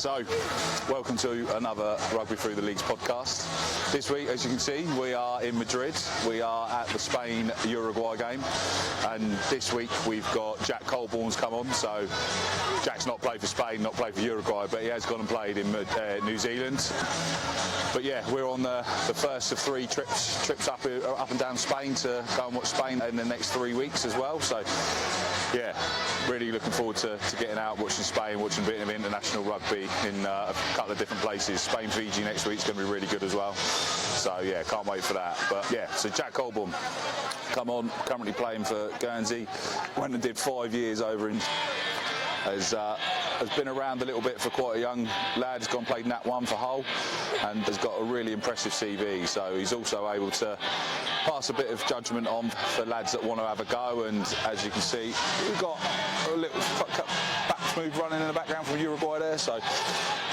So, welcome to another Rugby Through The Leagues podcast. This week, as you can see, we are in Madrid. We are at the Spain-Uruguay game. And this week, we've got Jack Colbourne's come on. So, Jack's not played for Spain, not played for Uruguay, but he has gone and played in New Zealand. But yeah, we're on the first of three trips up and down Spain to go and watch Spain in the next 3 weeks as well. So, yeah, really looking forward to getting out, watching Spain, watching a bit of international rugby in a couple of different places. Spain, Fiji next week is going to be really good as well. So yeah, can't wait for that. But yeah, so Jack Colbourne, come on, currently playing for Guernsey. Went and did 5 years over in. Has been around a little bit for quite a young lad. He's gone and played Nat 1 for Hull and has got a really impressive CV. So he's also able to pass a bit of judgment on for lads that want to have a go. And as you can see, we've got a little back smooth running in the background from Uruguay there. So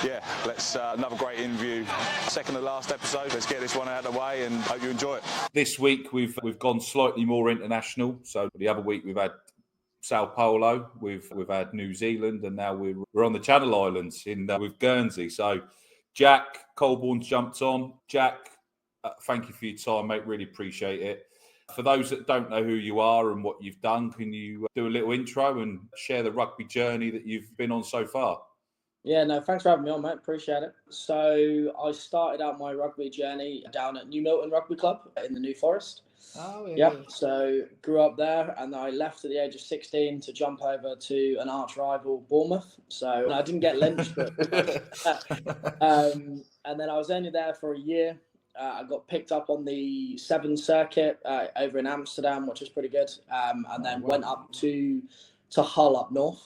yeah, let's another great interview. Second to last episode. Let's get this one out of the way and hope you enjoy it. This week we've gone slightly more international. So the other week we've had Sao Paulo, we've had New Zealand, and now we're on the Channel Islands with Guernsey. So Jack Colbourne's jumped on. Jack, thank you for your time, mate. Really appreciate it. For those that don't know who you are and what you've done, can you do a little intro and share the rugby journey that you've been on so far? Yeah, no, thanks for having me on, mate. Appreciate it. So I started out my rugby journey down at Milton Rugby Club in the New Forest. Oh, yeah. Yep. So grew up there, and I left at the age of 16 to jump over to an arch rival, Bournemouth. So I didn't get lynched, but and then I was only there for a year. I got picked up on the 7 circuit over in Amsterdam, which was pretty good, and then went up to Hull up north,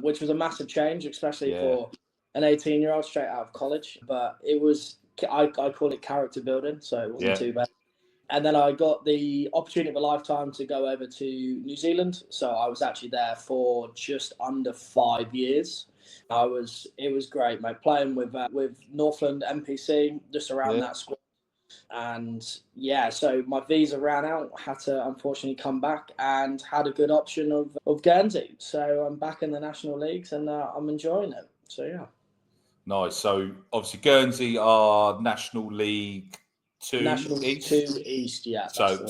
which was a massive change, especially for an 18-year-old straight out of college. But it was, I call it character building, so it wasn't too bad. And then I got the opportunity of a lifetime to go over to New Zealand. So I was actually there for just under 5 years. It was great, mate, playing with Northland NPC, just around that squad. And yeah, so my visa ran out, had to unfortunately come back, and had a good option of Guernsey. So I'm back in the National Leagues, and I'm enjoying it. So yeah. Nice. So obviously Guernsey are National League 2 National East. 2 East, yeah. So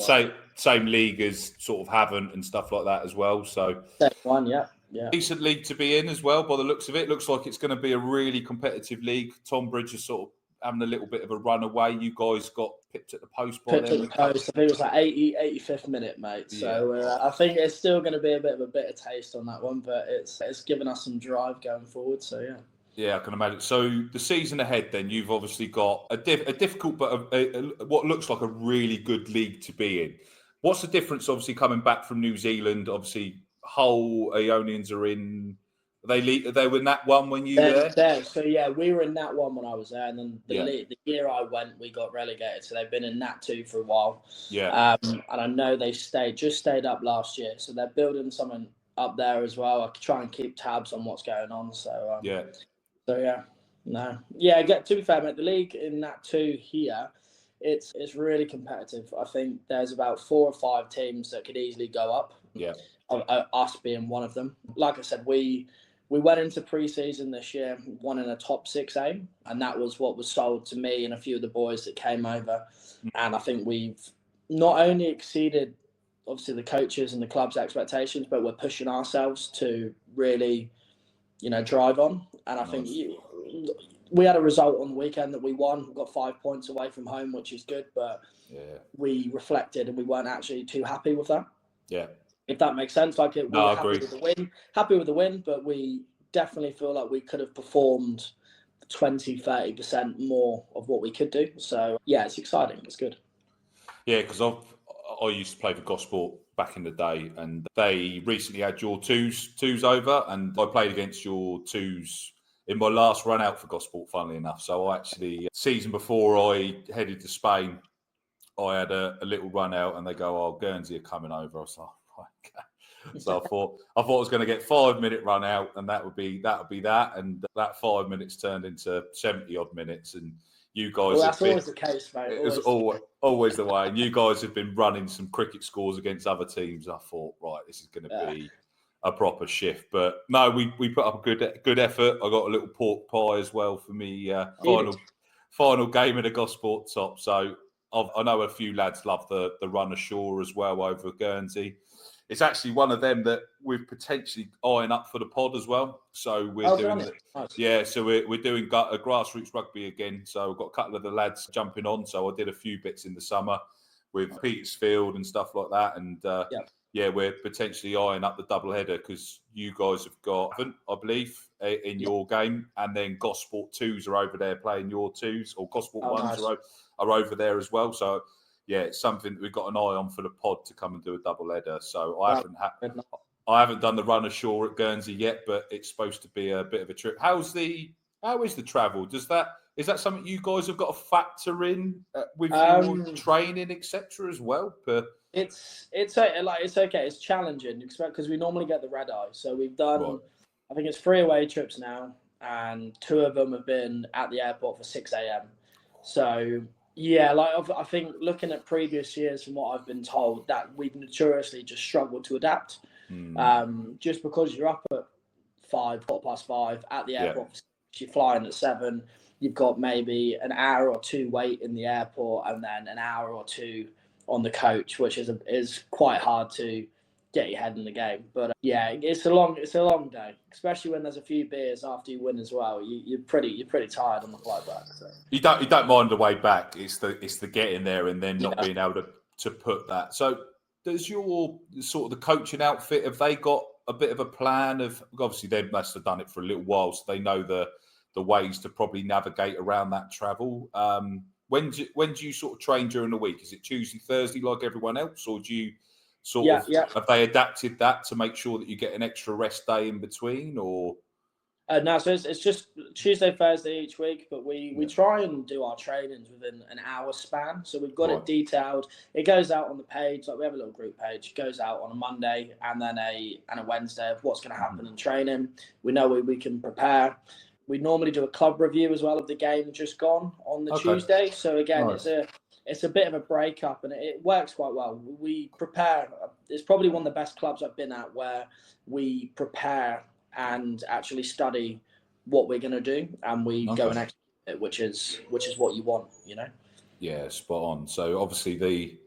same league as sort of Havant and stuff like that as well. So same one, yeah. Decent league to be in as well, by the looks of it. Looks like it's going to be a really competitive league. Tom Bridge is sort of having a little bit of a run away. You guys got pipped at the post by then. Pipped at the post. I think it was like 85th minute, mate. So I think it's still going to be a bit of a bitter taste on that one, but it's given us some drive going forward. So yeah. Yeah, I can imagine. So the season ahead, then you've obviously got a difficult, but what looks like a really good league to be in. What's the difference? Obviously, coming back from New Zealand, obviously Hull Ionians are in. They were in Nat 1 when you were there. So yeah, we were in Nat 1 when I was there, and then the year I went, we got relegated. So they've been in Nat 2 for a while. Yeah. And I know they stayed up last year, so they're building something up there as well. I try and keep tabs on what's going on. So yeah. So to be fair, mate, the league in Nat 2 here, it's really competitive. I think there's about 4 or 5 teams that could easily go up. Yeah. Us being one of them. Like I said, we went into pre-season this year, won in a top 6 aim, and that was what was sold to me and a few of the boys that came over. And I think we've not only exceeded, obviously, the coaches and the club's expectations, but we're pushing ourselves to really, drive on. And I think we had a result on the weekend that we won. We got 5 points away from home, which is good, but we reflected and we weren't actually too happy with that. Yeah. If that makes sense. Like we were happy with the win, but we definitely feel like we could have performed 20-30% more of what we could do. So yeah, it's exciting. It's good. Yeah, because I used to play for Gosport back in the day, and they recently had your twos over, and I played against your twos in my last run out for Gosport, funnily enough. So I actually, season before I headed to Spain, I had a little run out, and they go, Guernsey are coming over. I was like, okay. So I thought I was going to get 5-minute run out, and that would be that, and that 5 minutes turned into 70 odd minutes, and you guys. Well, that's always the case, mate. It was always the way, and you guys have been running some cricket scores against other teams. I thought, right, this is going to be a proper shift. But no, we put up a good effort. I got a little pork pie as well for me final game of the Gosport top. So I know a few lads love the run ashore as well over Guernsey. It's actually one of them that we're potentially eyeing up for the pod as well. So we're doing nice. So we're doing a grassroots rugby again. So we've got a couple of the lads jumping on. So I did a few bits in the summer with Petersfield and stuff like that. And we're potentially eyeing up the doubleheader because you guys have got, I believe, in your game, and then Gosport 2s are over there playing your 2s, or Gosport 1s are over there as well. So yeah, it's something that we've got an eye on for the pod to come and do a doubleheader. So I haven't done the run ashore at Guernsey yet, but it's supposed to be a bit of a trip. How is the travel? Is that something you guys have got to factor in with your training, etc. as well? It's okay. It's challenging because we normally get the red eye. So we've done, I think it's 3 away trips now, and 2 of them have been at the airport for 6 a.m. So yeah, I think looking at previous years, from what I've been told, that we've notoriously just struggled to adapt. Just because you're up at 5:05 at the airport, you're flying at 7. You've got maybe an hour or 2 wait in the airport, and then an hour or 2 on the coach, which is quite hard to get your head in the game. But it's a long day, especially when there's a few beers after you win as well. You're pretty tired on the flight back. So. You don't mind the way back. It's the getting there and then not being able to put that. So does your sort of the coaching outfit, have they got a bit of a plan of, obviously they must have done it for a little while, so they know the ways to probably navigate around that travel. When do you sort of train during the week? Is it Tuesday, Thursday like everyone else, or do you have they adapted that to make sure that you get an extra rest day in between, or? No, so it's just Tuesday, Thursday each week, but we try and do our trainings within an hour span. So we've got it detailed. It goes out on the page. Like we have a little group page. It goes out on a Monday and then a Wednesday of what's going to happen in training. We know we can prepare. We normally do a club review as well of the game just gone on the Tuesday. So again, it's a bit of a breakup, and it works quite well. We prepare. It's probably one of the best clubs I've been at where we prepare and actually study what we're going to do, and we go and execute it, which is what you want, you know. Yeah, spot on. So obviously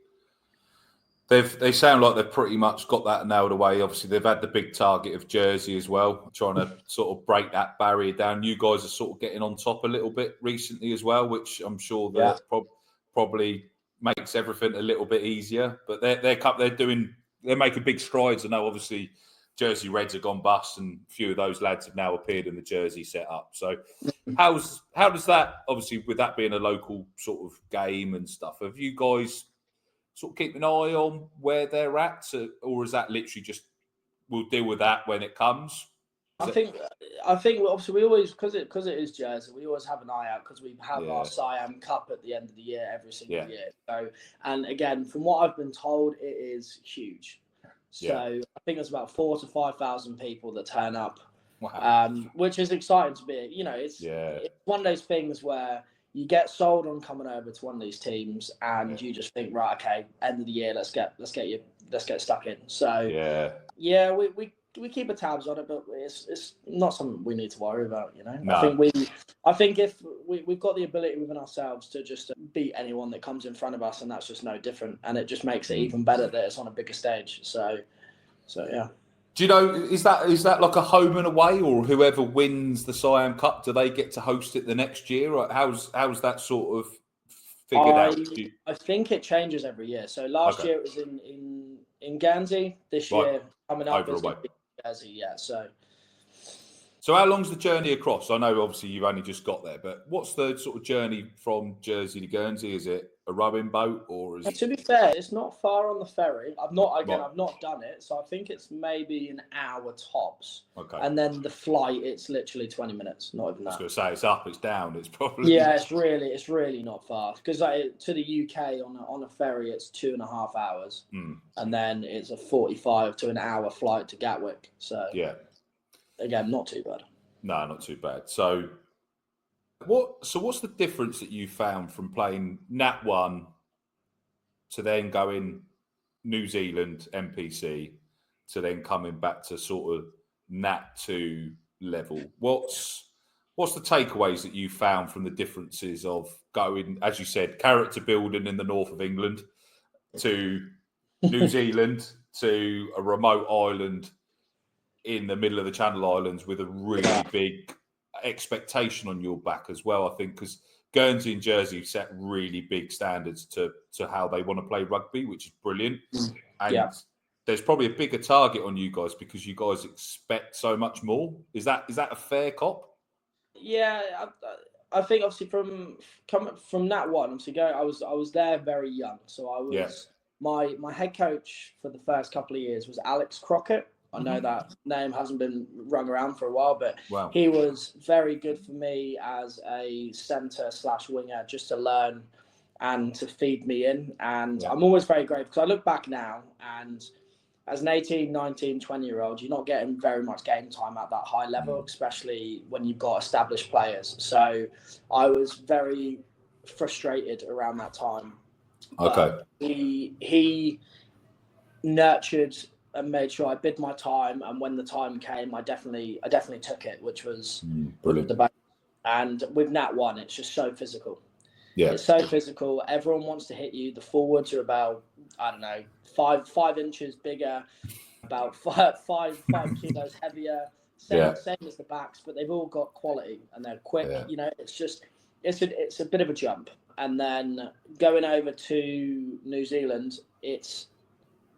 they sound like they've pretty much got that nailed away. Obviously they've had the big target of Jersey as well, trying to sort of break that barrier down. You guys are sort of getting on top a little bit recently as well, which I'm sure that probably makes everything a little bit easier. But they're making big strides. I know obviously Jersey Reds have gone bust, and a few of those lads have now appeared in the Jersey setup. So how does that, obviously with that being a local sort of game and stuff, have you guys sort of keep an eye on where they're at, or is that literally just we'll deal with that when it comes? I think obviously we always, because it is Jersey, we always have an eye out because we have our Siam Cup at the end of the year every single year. So, and again, from what I've been told, it is huge. So I think there's about 4,000 to 5,000 people that turn up, which is exciting to be. You know, it's one of those things where you get sold on coming over to one of these teams, and you just think, right, okay, end of the year, let's get stuck in. So we keep a tabs on it, but it's not something we need to worry about, you know. No. I think if we've got the ability within ourselves to just beat anyone that comes in front of us, and that's just no different, and it just makes it even better that it's on a bigger stage. So yeah. Do you know, is that like a home and away, or whoever wins the Siam Cup, do they get to host it the next year, or how's that sort of figured out? I think it changes every year. So last year it was in Guernsey. This year coming up is in Jersey. Yeah. So how long's the journey across? I know obviously you've only just got there, but what's the sort of journey from Jersey to Guernsey? Is it a rowing boat, or is it? To be fair, it's not far on the ferry. I've not done it, so I think it's maybe an hour tops. Okay. And then the flight, it's literally 20 minutes, not even that. I was going to say, it's up, it's down, it's probably. Yeah, it's really not far, because to the UK on a ferry it's 2.5 hours, and then it's a 45 to an hour flight to Gatwick. So again, not too bad. No, not too bad. So what's the difference that you found from playing Nat 1 to then going New Zealand, NPC, to then coming back to sort of Nat 2 level. What's the takeaways that you found from the differences of going, as you said, character building in the north of England to New Zealand to a remote island in the middle of the Channel Islands with a really big expectation on your back as well, I think, because Guernsey and Jersey set really big standards to how they want to play rugby, which is brilliant. And there's probably a bigger target on you guys because you guys expect so much more. Is that a fair cop? Yeah, I think obviously from Nat 1, obviously I was there very young, so I was my head coach for the first couple of years was Alex Crockett. I know that name hasn't been rung around for a while, but he was very good for me as a centre/winger, just to learn and to feed me in. And I'm always very grateful because I look back now, and as an 18, 19, 20-year-old, you're not getting very much game time at that high level, especially when you've got established players. So I was very frustrated around that time. Okay. But he nurtured and made sure I bid my time, and when the time came, I definitely took it, which was brilliant. The best. And with Nat 1, it's just so physical. Yeah, it's so physical. Everyone wants to hit you. The forwards are about, I don't know, 5 inches bigger, about 5 kilos heavier. Same as the backs, but they've all got quality and they're quick. Yeah. You know, it's a bit of a jump. And then going over to New Zealand, it's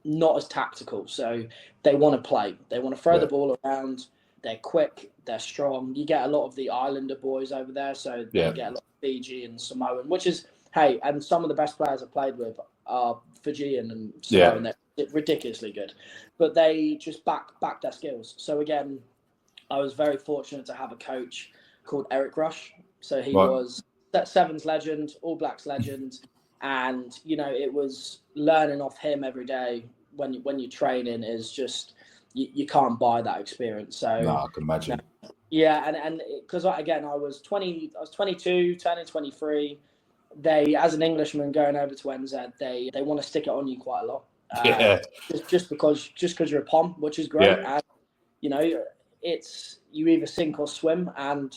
not as tactical. So they want to play. They want to throw the ball around. They're quick. They're strong. You get a lot of the Islander boys over there. So they get a lot of Fiji and Samoan, which is, hey, and some of the best players I've played with are Fijian and Samoan. They're ridiculously good. But they just back their skills. So again, I was very fortunate to have a coach called Eric Rush. So he was Sevens legend, All Blacks legend. And, you know, it was learning off him every day when you're training is just, you can't buy that experience. So no, I can imagine. Yeah, and because again, I was 22, turning 23. They, as an Englishman going over to NZ, they want to stick it on you quite a lot. Just because you're a pom, which is great. And, you know, it's you either sink or swim, and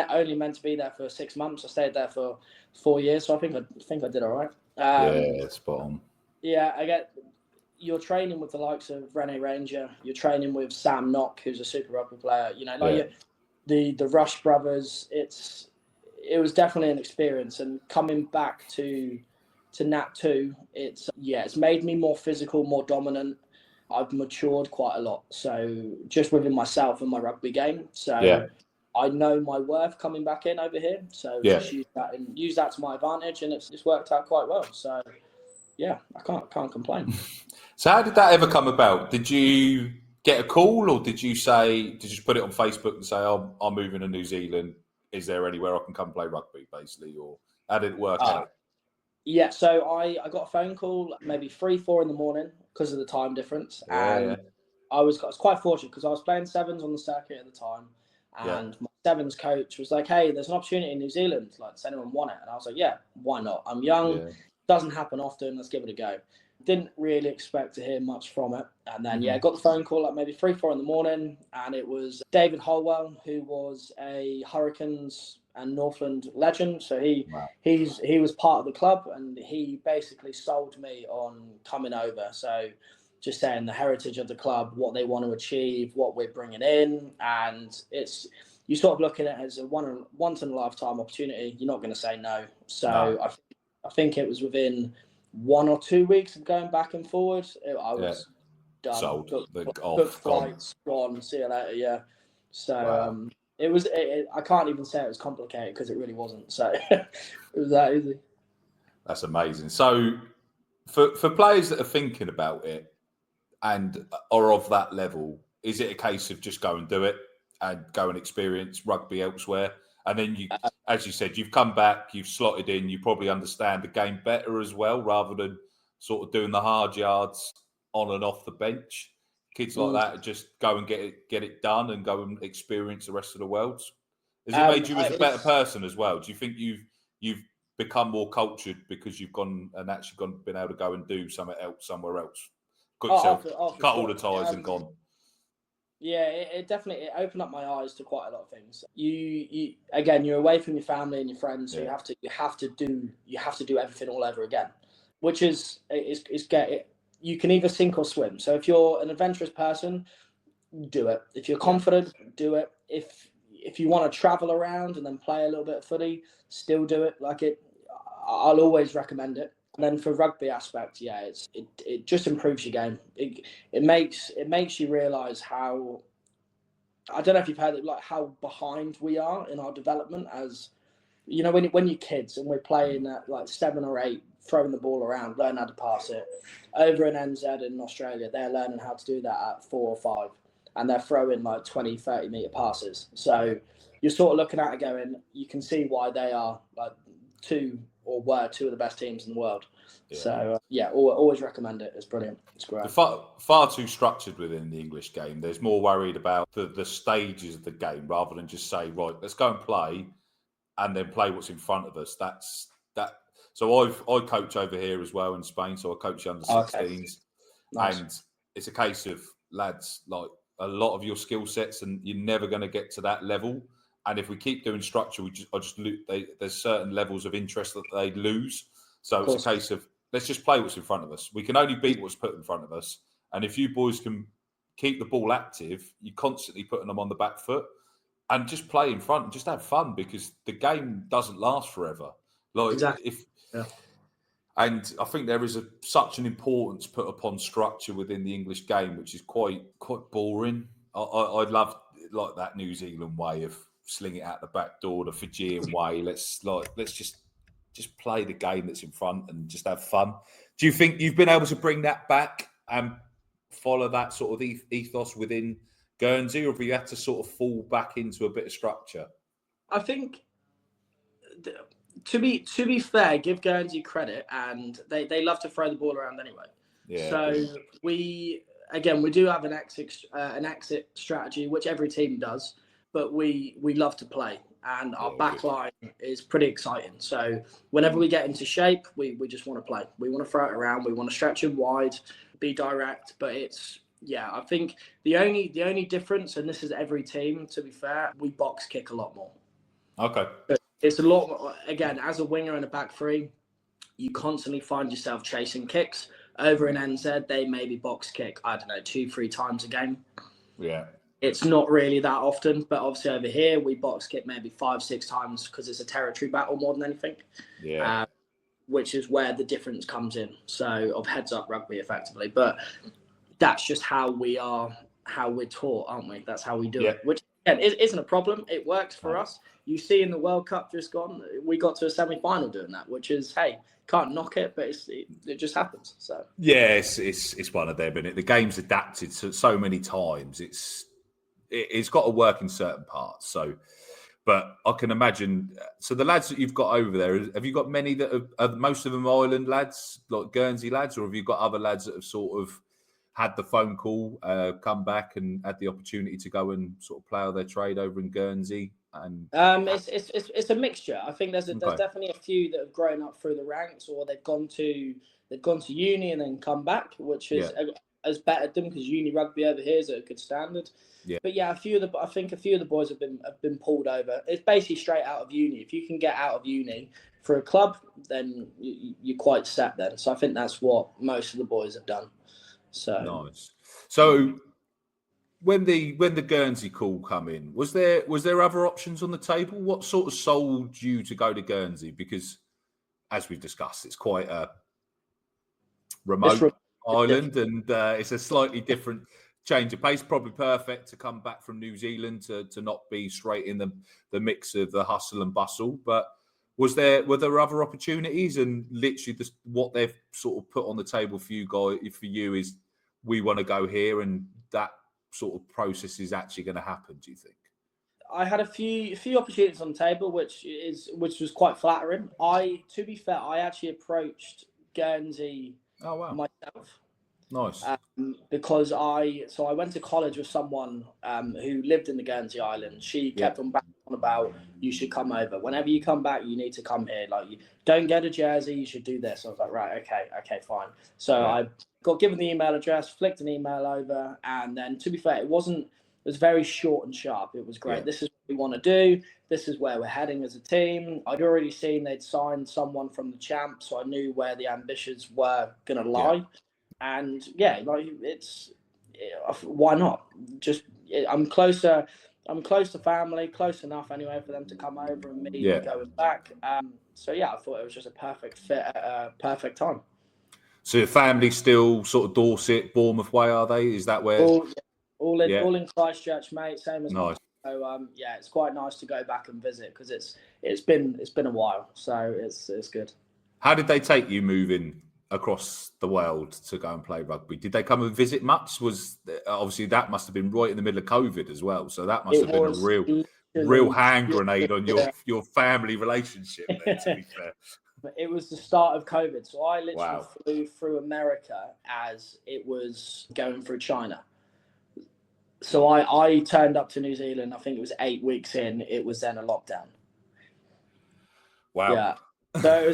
only meant to be there for 6 months. I stayed there for 4 years, so I think I did all right. Spot on. Yeah, I get. You're training with the likes of Rene Ranger. You're training with Sam Knock, who's a Super Rugby player. You know, the Rush brothers. It was definitely an experience. And coming back to Nat 2, it's made me more physical, more dominant. I've matured quite a lot. So just within myself and my rugby game. So I know my worth coming back in over here. So just use that to my advantage, and it's worked out quite well. So yeah, I can't complain. So how did that ever come about? Did you get a call, or did you put it on Facebook and say, I'm moving to New Zealand, is there anywhere I can come play rugby, basically? Or how did it work out? Yeah, so I got a phone call maybe 3-4 in the morning because of the time difference. And I was quite fortunate because I was playing sevens on the circuit at the time. And my sevens coach was like, hey, there's an opportunity in New Zealand. Like, does anyone want it? And I was like, yeah, why not? I'm young. Doesn't happen often. Let's give it a go. Didn't really expect to hear much from it. And then, got the phone call at maybe 3-4 in the morning. And it was David Holwell, who was a Hurricanes and Northland legend. So he was part of the club, and he basically sold me on coming over. So just saying the heritage of the club, what they want to achieve, what we're bringing in. And you sort of looking at it as a once in a lifetime opportunity. You're not going to say no. So I think it was within 1 or 2 weeks of going back and forward, I was done. Sold. Booked flights, gone, see you later, yeah. So it was, I can't even say it was complicated because it really wasn't. So it was that easy. That's amazing. So for players that are thinking about it and are of that level, is it a case of just go and do it and go and experience rugby elsewhere? And then you, as you said, you've come back, you've slotted in, you probably understand the game better as well, rather than sort of doing the hard yards on and off the bench. Kids like that just go and get it done and go and experience the rest of the world. Has it made you as a better person as well? Do you think you've become more cultured because you've been able to go and do something else somewhere else, got yourself for cut sure. all the ties and gone. Yeah, it definitely opened up my eyes to quite a lot of things. You again, you're away from your family and your friends, so you have to do everything all over again, which is you can either sink or swim. So if you're an adventurous person, do it. If you're confident, do it. If you want to travel around and then play a little bit of footy, still do it. I'll always recommend it. And then for rugby aspect, it just improves your game. It makes you realise how, I don't know if you've heard it, like how behind we are in our development. As you know, when you're kids and we're playing at like 7 or 8, throwing the ball around, learn how to pass it. Over in NZ in Australia, they're learning how to do that at 4 or 5, and they're throwing like 20, 30 metre passes. So you're sort of looking at it going, you can see why they are like were two of the best teams in the world. Yeah. So always recommend it. It's brilliant. It's great. Far too structured within the English game. There's more worried about the stages of the game rather than just say, right, let's go and play, and then play what's in front of us. That's that. So I coach over here as well in Spain. So I coach under 16s, okay. Nice. And it's a case of lads, like a lot of your skill sets, and you're never going to get to that level. And if we keep doing structure, there's certain levels of interest that they lose. So it's a case of let's just play what's in front of us. We can only beat what's put in front of us. And if you boys can keep the ball active, you're constantly putting them on the back foot, and just play in front and just have fun, because the game doesn't last forever. Like exactly. And I think there is such an importance put upon structure within the English game, which is quite boring. I'd love like that New Zealand way of sling it out the back door, the Fijian way. Let's just play the game that's in front and just have fun. Do you think you've been able to bring that back and follow that sort of ethos within Guernsey, or have you had to sort of fall back into a bit of structure? I think, to be fair, give Guernsey credit, and they love to throw the ball around anyway. Yeah. So we do have an exit strategy, which every team does, but we love to play, and our back line is pretty exciting. So whenever we get into shape, we just want to play. We want to throw it around. We want to stretch it wide, be direct. But I think the only difference, and this is every team, to be fair, we box kick a lot more. Okay. But it's a lot more, again, as a winger and a back three, you constantly find yourself chasing kicks. Over in NZ, they maybe box kick, 2-3 times a game. Yeah. It's not really that often, but obviously over here, we box kick maybe 5-6 times because it's a territory battle more than anything. Yeah. Which is where the difference comes in. So, of heads up rugby, effectively. But that's just how we're taught, aren't we? That's how we do it. Which, again, isn't a problem. It works for us. You see in the World Cup just gone, we got to a semi-final doing that, which is, hey, can't knock it, but it just happens. So yeah, it's one of them, isn't it? The game's adapted so many times. It's got to work in certain parts. So, but I can imagine. So the lads that you've got over there, have you got many that are most of them Island lads, like Guernsey lads, or have you got other lads that have sort of had the phone call, come back and had the opportunity to go and sort of plough their trade over in Guernsey? And it's a mixture. I think there's definitely a few that have grown up through the ranks, or they've gone to uni and then come back, which has bettered them, because uni rugby over here is at a good standard. Yeah. But yeah, a few of the boys have been pulled over. It's basically straight out of uni. If you can get out of uni for a club, then you're quite set then. So I think that's what most of the boys have done. So nice. So when the Guernsey call come in, was there other options on the table? What sort of sold you to go to Guernsey? Because as we've discussed, it's quite a remote island, and it's a slightly different change of pace. Probably perfect to come back from New Zealand to not be straight in the mix of the hustle and bustle. But were there other opportunities? And literally, what they've sort of put on the table for you is we want to go here, and that sort of process is actually going to happen. Do you think? I had a few opportunities on the table, which was quite flattering. To be fair, I actually approached Guernsey myself. Nice. Because I went to college with someone who lived in the Guernsey Island. She kept on on about, you should come over. Whenever you come back, you need to come here. Like, you don't get a jersey, you should do this. I was like, right, okay, fine. So I got given the email address, flicked an email over, and then, to be fair, it was very short and sharp. It was great. This is what we want to do. This is where we're heading as a team. I'd already seen they'd signed someone from the champ, so I knew where the ambitions were going to lie. And why not? I'm closer. I'm close to family, close enough anyway for them to come over and me going back. So I thought it was just a perfect fit at a perfect time. So your family still sort of Dorset, Bournemouth way, are they? Is that where? All in Christchurch, mate. Same as nice. So it's quite nice to go back and visit because it's been a while. So it's good. How did they take you moving across the world to go and play rugby? Did they come and visit much? Was obviously that must have been right in the middle of COVID as well, so that must have been a real hand grenade on your family relationship there, to be fair. It was the start of COVID, so I literally flew through America as it was going through China. So I turned up to New Zealand, I think it was 8 weeks in, it was then a lockdown. Wow. Yeah. So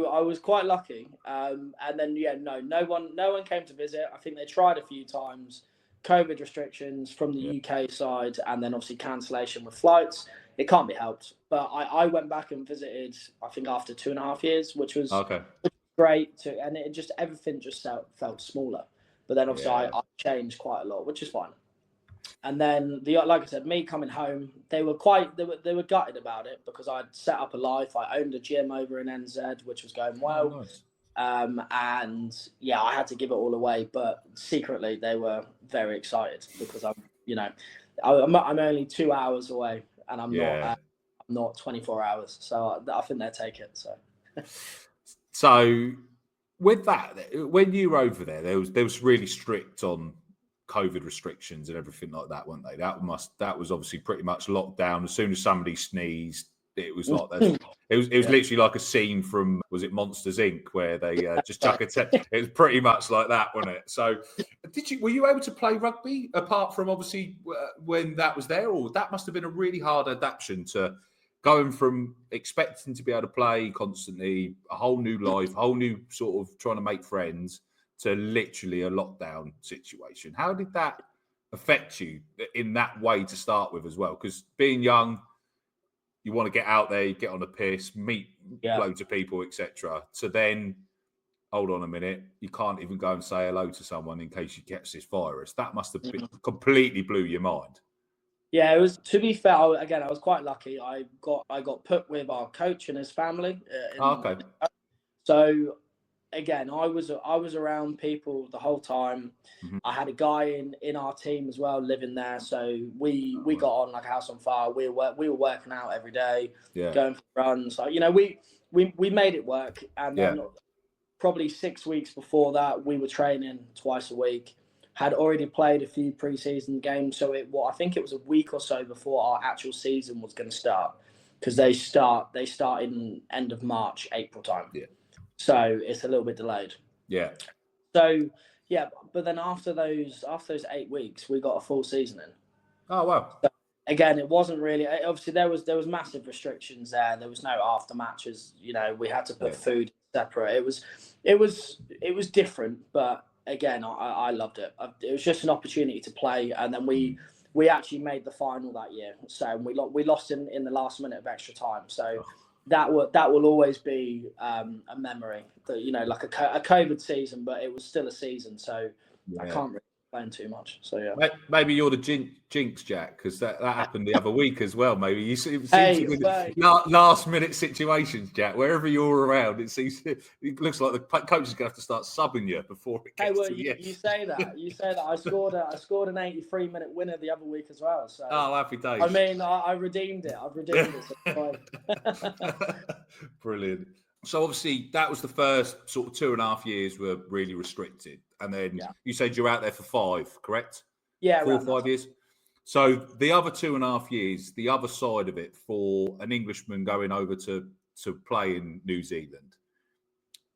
I was quite lucky. And then no one came to visit. I think they tried a few times. COVID restrictions from the UK side, and then obviously cancellation with flights. It can't be helped. But I went back and visited, I think after 2.5 years, which was great and it just, everything just felt smaller. But then obviously I changed quite a lot, which is fine. And then like I said, me coming home, they were gutted about it because I'd set up a life. I owned a gym over in NZ, which was going well. Oh, nice. And I had to give it all away, but secretly they were very excited because I'm only 2 hours away and I'm not 24 hours. So I think they'll take it. So with that, when you were over there, there was really strict on COVID restrictions and everything like that, weren't they? That was obviously pretty much locked down. As soon as somebody sneezed, it was like that. It was literally like a scene from, was it Monsters Inc., where they just chuck a it was pretty much like that, wasn't it? So were you able to play rugby apart from obviously when that was there, or that must have been a really hard adaptation to going from expecting to be able to play constantly, a whole new life, a whole new sort of trying to make friends, to literally a lockdown situation? How did that affect you in that way to start with as well? Because being young, you want to get out there, you get on the piss, meet loads of people, etc. So then, hold on a minute, you can't even go and say hello to someone in case you catch this virus. That must have been completely blew your mind. Yeah, it was. To be fair, I was quite lucky. I got put with our coach and his family. So again, I was around people the whole time. Mm-hmm. I had a guy in our team as well living there, so we got on like a house on fire. We were working out every day, going for runs. So we made it work, and then probably 6 weeks before that, we were training twice a week. Had already played a few pre-season games, so I think it was a week or so before our actual season was going to start, because they start in end of March, April time. Yeah. So it's a little bit delayed. Yeah. So but then after those 8 weeks, we got a full season in. Oh wow. So, again, it wasn't really, obviously there was massive restrictions there. There was no after matches. We had to put food separate. It was different, but again, I loved it. It was just an opportunity to play, and then we actually made the final that year. So we lost in the last minute of extra time. So that will always be a memory. That like a COVID season, but it was still a season. So I can't really complain too much. So maybe you're the jinx, Jack, because that happened the other week as well. Maybe you seem to be last minute situations, Jack. Wherever you're around, it looks like the coach is going to have to start subbing you before it gets to the end. You say that. You say that. I scored an 83-minute winner the other week as well. So happy days. I mean, I redeemed it. I've redeemed it. So Brilliant. So obviously that was the first sort of 2.5 years were really restricted. And then you said you're out there for 5, correct? Yeah. 4 or 5 years. So the other 2.5 years, the other side of it for an Englishman going over to play in New Zealand,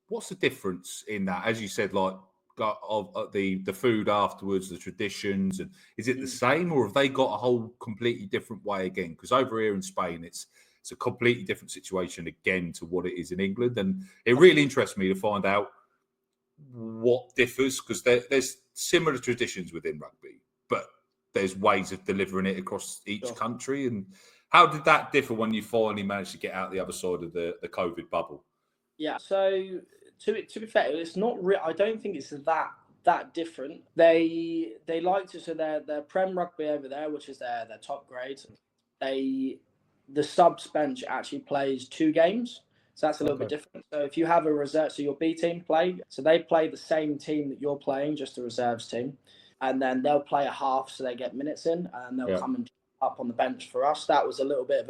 what's the difference in that? As you said, like of the food afterwards, the traditions, and is it the same, or have they got a whole completely different way again? Because over here in Spain, it's a completely different situation again to what it is in England, and it really interests me to find out what differs, because there's similar traditions within rugby, but there's ways of delivering it across each country. And how did that differ when you finally managed to get out the other side of the COVID bubble? Yeah, so to be fair, it's not real. I don't think it's that different. They like to, so their Prem rugby over there, which is their top grade. The subs bench actually plays 2 games, so that's a little bit different. So if you have a reserve, so your B team play, so they play the same team that you're playing, just the reserves team, and then they'll play a half, so they get minutes in, and they'll come and up on the bench for us. That was a little bit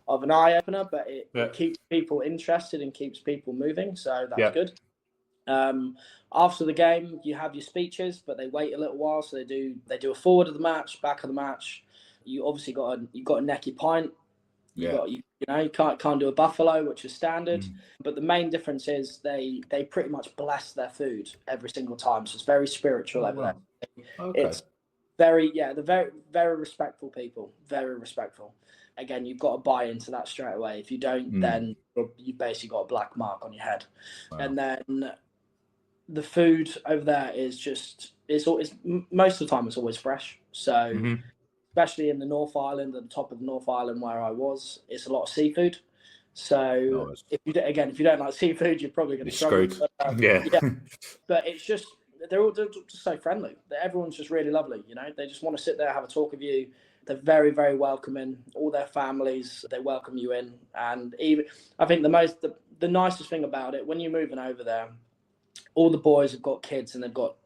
of an eye opener, but it keeps people interested and keeps people moving, so that's good. After the game, you have your speeches, but they wait a little while, so they do a forward of the match, back of the match. You obviously you've got to neck your pint. You can't do a buffalo, which is standard. But the main difference is they pretty much bless their food every single time, so it's very spiritual over there. It's they're very, very respectful people, very respectful. Again, you've got to buy into that straight away. If you don't, then you've basically got a black mark on your head. And then the food over there is just, it's most of the time it's always fresh. So especially in the North Island, at the top of the North Island where I was, it's a lot of seafood. So if you don't like seafood, you're probably going to struggle. But it's just, they're just so friendly. Everyone's just really lovely. They just want to sit there, have a talk with you. They're very, very welcoming. All their families, they welcome you in. And even, I think the nicest thing about it, when you're moving over there, all the boys have got kids and they've got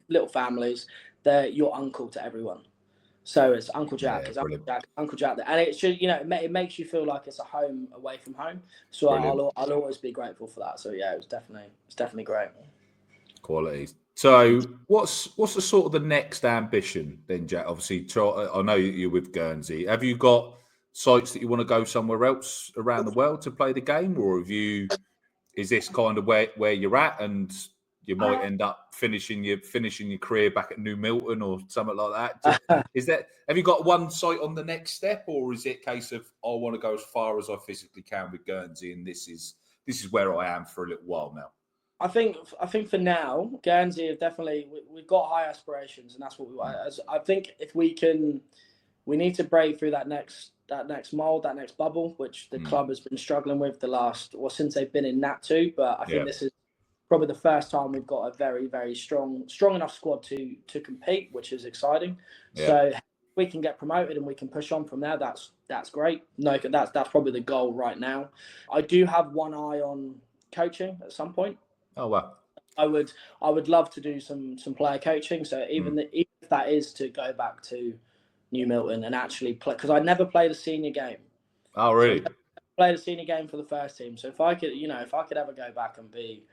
little families. They're your uncle to everyone. So it's Uncle Jack, Uncle Jack, and it's just, it makes you feel like it's a home away from home. So I'll always be grateful for that. So yeah, it's definitely great. Quality. So what's the sort of the next ambition then, Jack? Obviously, I know you're with Guernsey. Have you got sites that you want to go somewhere else around the world to play the game, or is this kind of where you're at, and you might end up finishing your career back at New Milton or something like that? Have you got one site on the next step, or is it a case of I want to go as far as I physically can with Guernsey, and this is where I am for a little while now? I think for now, Guernsey have we've got high aspirations, and that's what we want. I think if we need to break through that next mold, that next bubble, which the club has been struggling with since they've been in Nat 2. But I think this is probably the first time we've got a very, very strong enough squad to compete, which is exciting. Yeah. So if we can get promoted and we can push on from there, that's great. No, that's probably the goal right now. I do have one eye on coaching at some point. Oh wow! I would love to do some player coaching. So even if that is to go back to New Milton and actually play, because I never played a senior game. Oh really? So I played a senior game for the first team. So if I could ever go back and be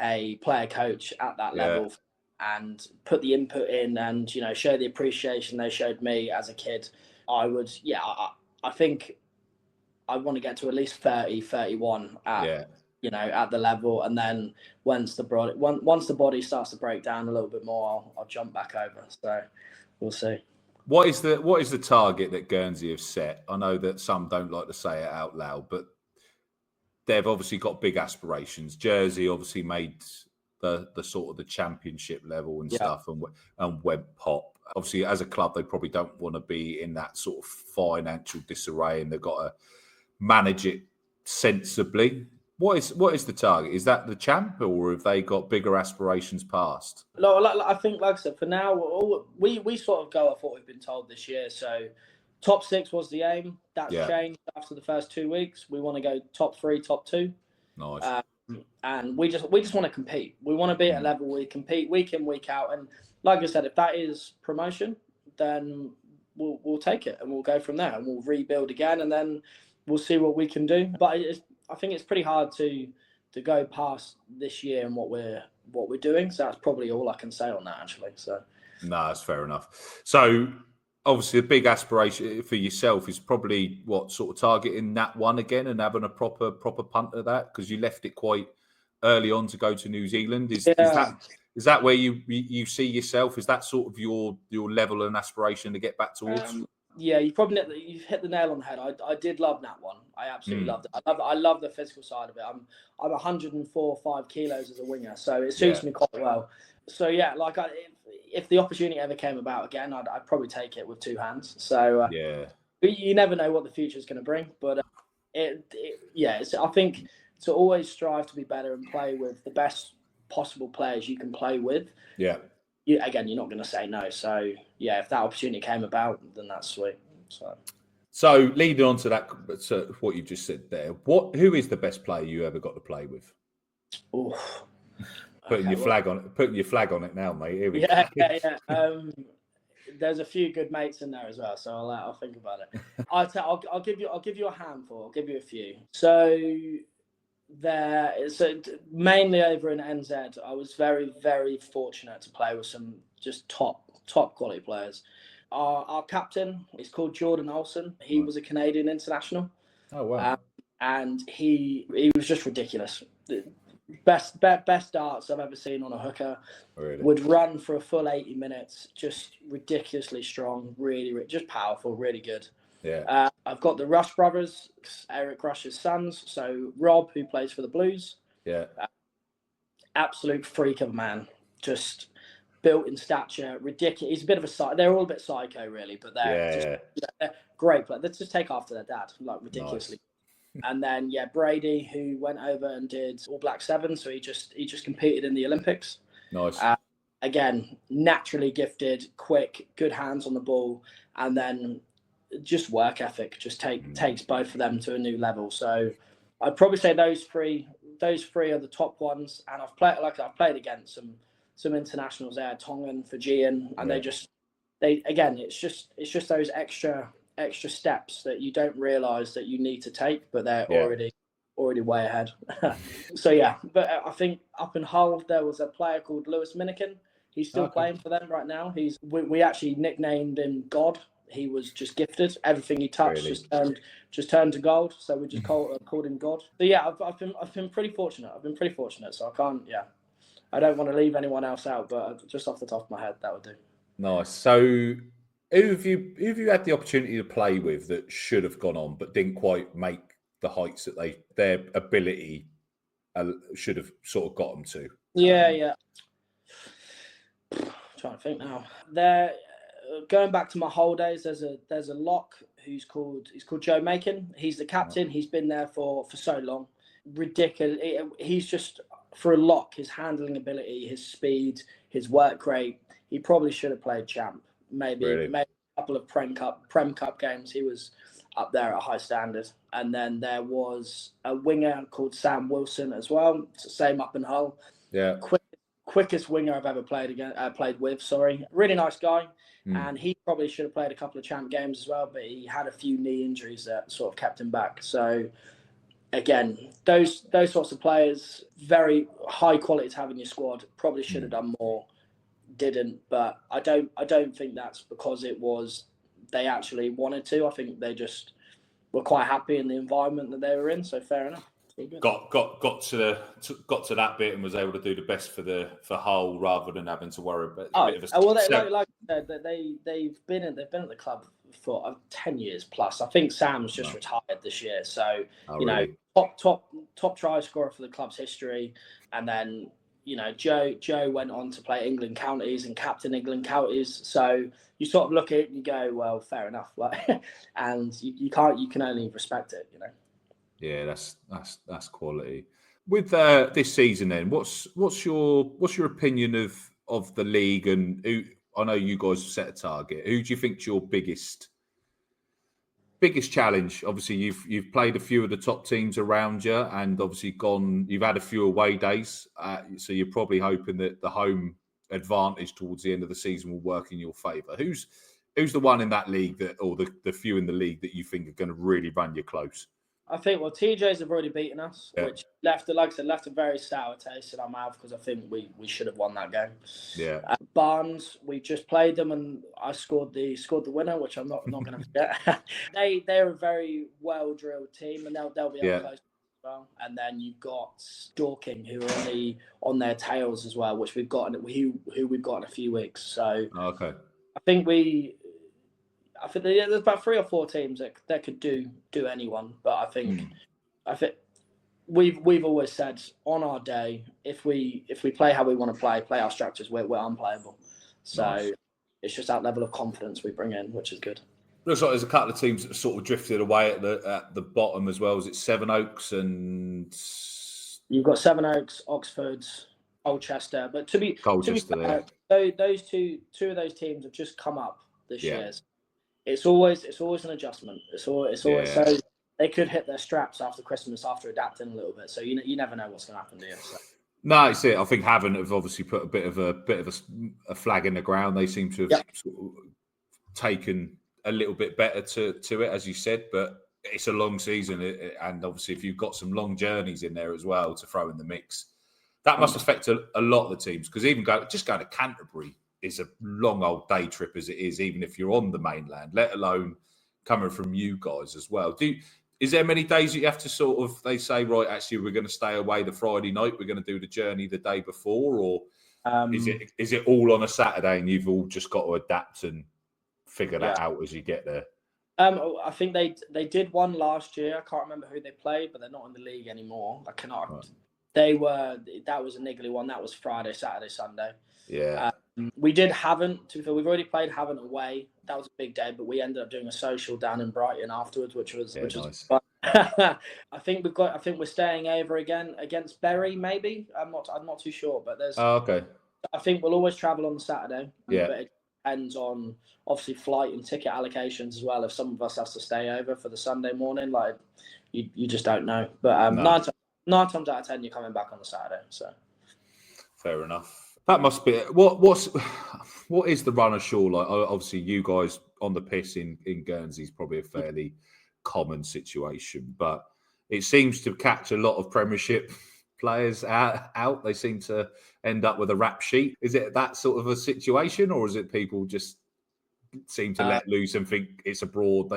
a player coach at that level and put the input in and show the appreciation they showed me as a kid, I would. Yeah, I think I want to get to at least 30, 31 at the level, and then once the body starts to break down a little bit more, I'll jump back over. So we'll see. What is the target that Guernsey have set? I know that some don't like to say it out loud, but they've obviously got big aspirations. Jersey obviously made the sort of the championship level and stuff, and went pop. Obviously, as a club, they probably don't want to be in that sort of financial disarray, and they've got to manage it sensibly. What is the target? Is that the champ, or have they got bigger aspirations past? No, I think, like I said, for now, we sort of go off what we've been told this year. So top 6 was the aim. That's changed after the first 2 weeks. We want to go top 3, top 2. Nice. And we just want to compete. We want to be at a level where we compete week in, week out. And like I said, if that is promotion, then we'll take it and we'll go from there and we'll rebuild again, and then we'll see what we can do. But I think it's pretty hard to go past this year and what we're doing. So that's probably all I can say on that, actually. So no, that's fair enough. So obviously, a big aspiration for yourself is probably what sort of targeting that one again and having a proper punt at that, because you left it quite early on to go to New Zealand. Is Is that where you see yourself? Is that sort of your level and aspiration to get back towards? Yeah, you've hit the nail on the head. I did love that one. I absolutely loved it. I love the physical side of it. I'm 104.5 kilos as a winger, so it suits me quite well. So yeah, like if the opportunity ever came about again, I'd probably take it with two hands. So you never know what the future is going to bring, but I think to always strive to be better and play with the best possible players you can play with. Yeah. You're not going to say no. So yeah, if that opportunity came about, then that's sweet. So leading on to that, to what you just said there, who is the best player you ever got to play with? Oof. Putting your flag on it now, mate. Here we go. Yeah. There's a few good mates in there as well, so I'll think about it. I'll give you a handful. I'll give you a few. So mainly over in NZ, I was very, very fortunate to play with some just top quality players. Our captain is called Jordan Olsen. He was a Canadian international. Oh wow! And he was just ridiculous. Best darts I've ever seen on a hooker. Really? Would run for a full 80 minutes. Just ridiculously strong. Really, just powerful. Really good. Yeah. I've got the Rush brothers, Eric Rush's sons. So Rob, who plays for the Blues. Yeah. Absolute freak of a man. Just built in stature, ridiculous. He's a bit of a they're all a bit psycho, really, but they're great players. Let's just take after their dad, like ridiculously. Nice. And then Brady, who went over and did All Black 7, so he just competed in the Olympics. Nice. Again, naturally gifted, quick, good hands on the ball, and then just work ethic. Just takes both of them to a new level. So I'd probably say those three are the top ones. And I've played against some internationals there, Tongan, Fijian, and it's just those extra steps that you don't realise that you need to take, but they're already way ahead. So yeah, but I think up in Hull there was a player called Lewis Minikin. He's still playing for them right now. We actually nicknamed him God. He was just gifted. Everything he touched just turned to gold. So we just called him God. So yeah, I've been pretty fortunate. So I can't. Yeah, I don't want to leave anyone else out, but just off the top of my head, that would do. Nice. So who have you had the opportunity to play with that should have gone on but didn't quite make the heights that their ability should have sort of got them to? Yeah. I'm trying to think now. Going back to my whole days, there's a lock he's called Joe Macon. He's the captain. He's been there for so long. Ridiculous. He's just, for a lock, his handling ability, his speed, his work rate. He probably should have played champ. Maybe a couple of Prem Cup games. He was up there at a high standard. And then there was a winger called Sam Wilson as well. It's the same up in Hull. Yeah. Quickest winger I've ever played with. Really nice guy. And he probably should have played a couple of champ games as well, but he had a few knee injuries that sort of kept him back. So again, those sorts of players, very high quality to have in your squad. Probably should have done more, didn't. But I don't think that's because they actually wanted to. I think they just were quite happy in the environment that they were in. So fair enough. Got to that bit and was able to do the best for Hull rather than having to worry about. Like I said, they've been at the club for 10 years plus. I think Sam's just retired this year, so top try scorer for the club's history, and then Joe went on to play England counties and captain England counties. So you sort of look at it and you go, well, fair enough, and you can only respect it, Yeah, that's quality. With this season, then, what's your opinion of the league? And who, I know you guys set a target. Who do you think's your biggest challenge? Obviously, you've played a few of the top teams around you, and obviously you've had a few away days. So you're probably hoping that the home advantage towards the end of the season will work in your favour. Who's the one in that league or the few in the league that you think are going to really run you close? I think, TJs have already beaten us, which left a very sour taste in our mouth because I think we should have won that game. Yeah. Barnes, we just played them and I scored the winner, which I'm not going to forget. They're a very well drilled team and they'll be up close as well. and then you've got Dorking, who are on their tails as well, which we've got, who we've got in a few weeks. So okay. I think there's about 3 or 4 teams that could do anyone, but I think we've always said on our day, if we play how we want to play our structures, we're unplayable. So nice. It's just that level of confidence we bring in, which is good. Looks like there's a couple of teams that have sort of drifted away at the bottom as well. Is it Sevenoaks and you've got Sevenoaks, Oxford, Colchester, but to be fair, those two of those teams have just come up this year. It's always an adjustment. It's always so they could hit their straps after Christmas after adapting a little bit. So you never know what's going to happen, do you? So. No, it's it. I think Havant have obviously put a bit of a flag in the ground. They seem to have sort of taken a little bit better to it, as you said. But it's a long season, and obviously if you've got some long journeys in there as well to throw in the mix, that must affect a lot of the teams. Because even going to Canterbury is a long old day trip as it is, even if you're on the mainland, let alone coming from you guys as well. Is there many days that you have to sort of, they say, right, actually, we're going to stay away the Friday night, we're going to do the journey the day before, or is it all on a Saturday and you've all just got to adapt and figure that out as you get there? I think they did one last year. I can't remember who they played, but they're not in the league anymore. I cannot. Right. That was a niggly one. That was Friday, Saturday, Sunday. Yeah. We did Havant. To be fair, we've already played Havant away. That was a big day, but we ended up doing a social down in Brighton afterwards, which was nice. Was fun. I think we're staying over again against Bury. Maybe I'm not too sure, but there's. Oh, okay. I think we'll always travel on the Saturday. Yeah. But it depends on obviously flight and ticket allocations as well. If some of us has to stay over for the Sunday morning, like you just don't know. But 9 times out of 10, you're coming back on the Saturday. So fair enough. That must be what is the run ashore like? Obviously, you guys on the piss in Guernsey is probably a fairly common situation, but it seems to catch a lot of Premiership players out. They seem to end up with a rap sheet. Is it that sort of a situation, or is it people just seem to let loose and think it's abroad?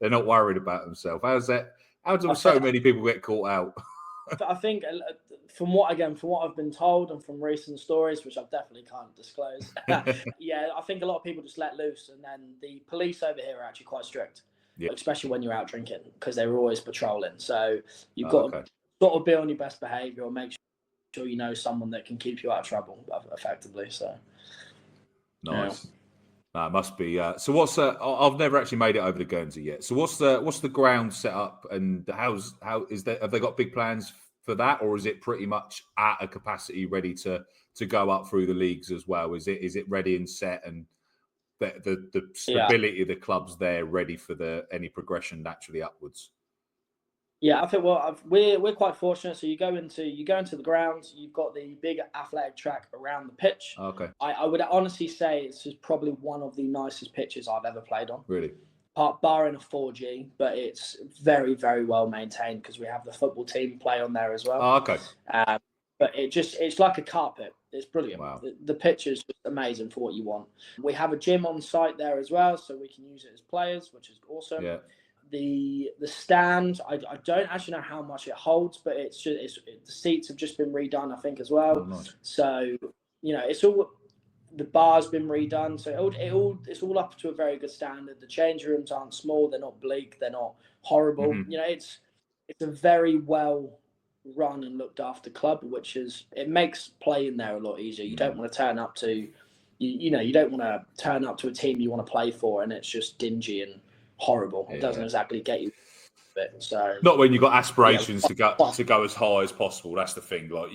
They're not worried about themselves. How do so many people get caught out? I think from what I've been told and from recent stories, which I definitely can't disclose, I think a lot of people just let loose, and then the police over here are actually quite strict, especially when you're out drinking, because they're always patrolling. So you've got to sort of be on your best behaviour or make sure you know someone that can keep you out of trouble effectively. So nice. It must be. So what's I've never actually made it over to Guernsey yet. So what's the ground set up, and how is that? Have they got big plans for that, or is it pretty much at a capacity ready to go up through the leagues as well? Is it ready and set, and the stability of the club's there ready for any progression naturally upwards? Yeah, I think we're quite fortunate. So you go into the grounds. You've got the big athletic track around the pitch. Okay. I would honestly say it's just probably one of the nicest pitches I've ever played on. Really? Barring a 4G, but it's very, very well maintained because we have the football team play on there as well. Oh, okay. But it's like a carpet. It's brilliant. Wow. The pitch is just amazing for what you want. We have a gym on site there as well, so we can use it as players, which is awesome. Yeah. The stand, I don't actually know how much it holds, but the seats have just been redone, I think, as well. Oh, nice. So it's all, the bar's been redone, so it's all up to a very good standard. The change rooms aren't small, they're not bleak, they're not horrible. Mm-hmm. It's a very well run and looked after club, it makes playing there a lot easier. You don't want to turn up to you don't want to turn up to a team you want to play for and it's just dingy and horrible. It doesn't exactly get you. So not when you've got aspirations to go as high as possible. That's the thing. Like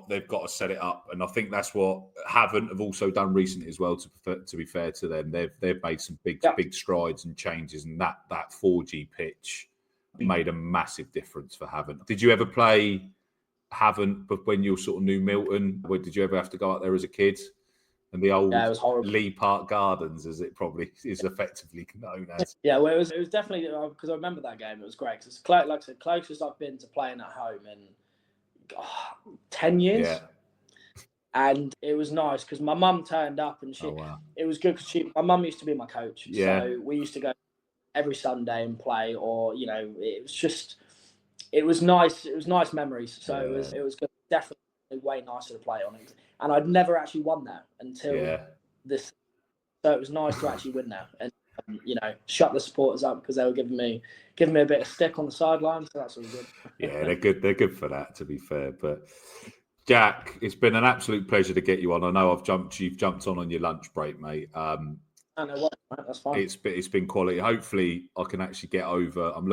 they've got to set it up, and I think that's what Havant have also done recently as well. To be fair to them, they've made some big strides and changes, and that 4G pitch made a massive difference for Havant. Did you ever play Havant when you sort of knew Milton? Or did you ever have to go out there as a kid? And the old Lee Park Gardens, as it probably is effectively known as. Yeah, well, it was definitely, because I remember that game. It was great. Cause it's like I said, closest I've been to playing at home in 10 years. Yeah. And it was nice because my mum turned up and it was good because my mum used to be my coach. Yeah. So we used to go every Sunday and play, or, it it was nice. It was nice memories. So it was definitely way nicer to play on it. And I'd never actually won that until this. So it was nice to actually win that and shut the supporters up because they were giving me a bit of stick on the sideline. So that's all good. Yeah, they're good. They're good for that, to be fair. But Jack, it's been an absolute pleasure to get you on. I know you've jumped on your lunch break, mate. I know what, mate, that's fine. It's been quality. Hopefully, I can actually get over. I'm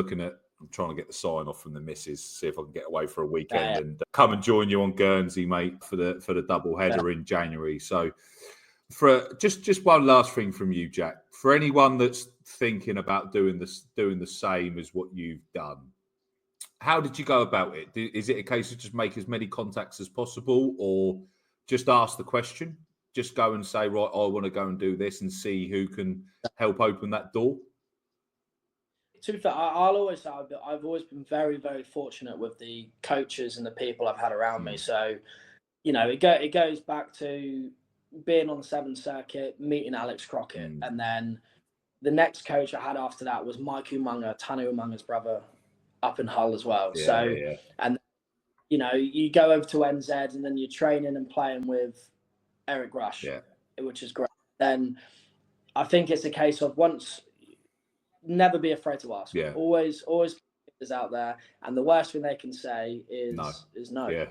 trying to get the sign off from the missus, see if I can get away for a weekend and come and join you on Guernsey, mate, for the double header in January. So, for just one last thing from you, Jack, for anyone that's thinking about doing the same as what you've done, how did you go about it? Is it a case of just make as many contacts as possible, or just ask the question? Just go and say, right, I want to go and do this, and see who can help open that door? To be fair, I'll always say I've always been very, very fortunate with the coaches and the people I've had around me. So, it goes back to being on the 7th Circuit, meeting Alex Crockett, and then the next coach I had after that was Mike Umunga, Tanu Umunga's brother, up in Hull as well. And you go over to NZ, and then you're training and playing with Eric Rush, which is great. Then I think it's a case of never be afraid to ask. Yeah. Always is out there, and the worst thing they can say is no. Yeah.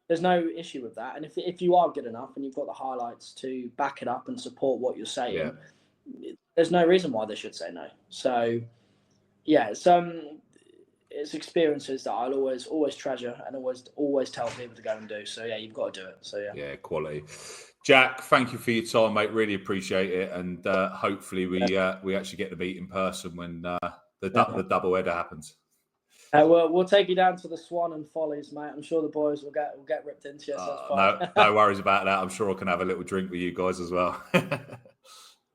There's no issue with that. And if you are good enough and you've got the highlights to back it up and support what you're saying, there's no reason why they should say no. So it's experiences that I'll always treasure and always tell people to go and do. So you've got to do it. So yeah, quality. Jack, thank you for your time, mate. Really appreciate it, and hopefully we actually get to meet in person when the double header happens. We'll take you down to the Swan and Follies, mate. I'm sure the boys will get ripped into you. So that's fine. No worries about that. I'm sure I can have a little drink with you guys as well.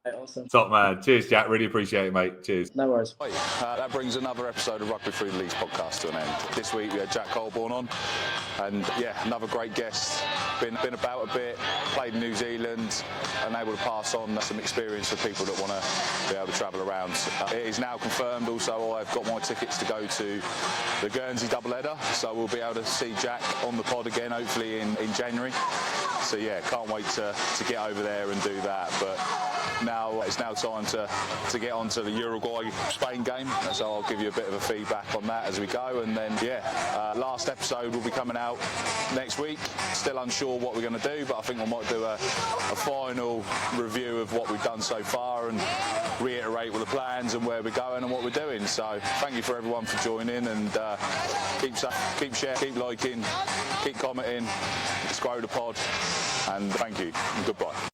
Awesome. Top man. Cheers, Jack. Really appreciate it, mate. Cheers. No worries. That brings another episode of Rugby Through the Leagues podcast to an end. This week we had Jack Colbourne on, and another great guest. Been about a bit, played in New Zealand, and able to pass on some experience for people that want to be able to travel around. It is now confirmed also I've got my tickets to go to the Guernsey doubleheader, so we'll be able to see Jack on the pod again, hopefully in January. So can't wait to get over there and do that. But now it's time to get on to the Uruguay-Spain game, so I'll give you a bit of a feedback on that as we go. And then last episode will be coming out next week. Still unsure what we're going to do, but I think we might do a final review of what we've done so far and reiterate all the plans and where we're going and what we're doing. So thank you for everyone for joining, and keep sharing, keep liking, keep commenting, let's grow the pod, and thank you and goodbye.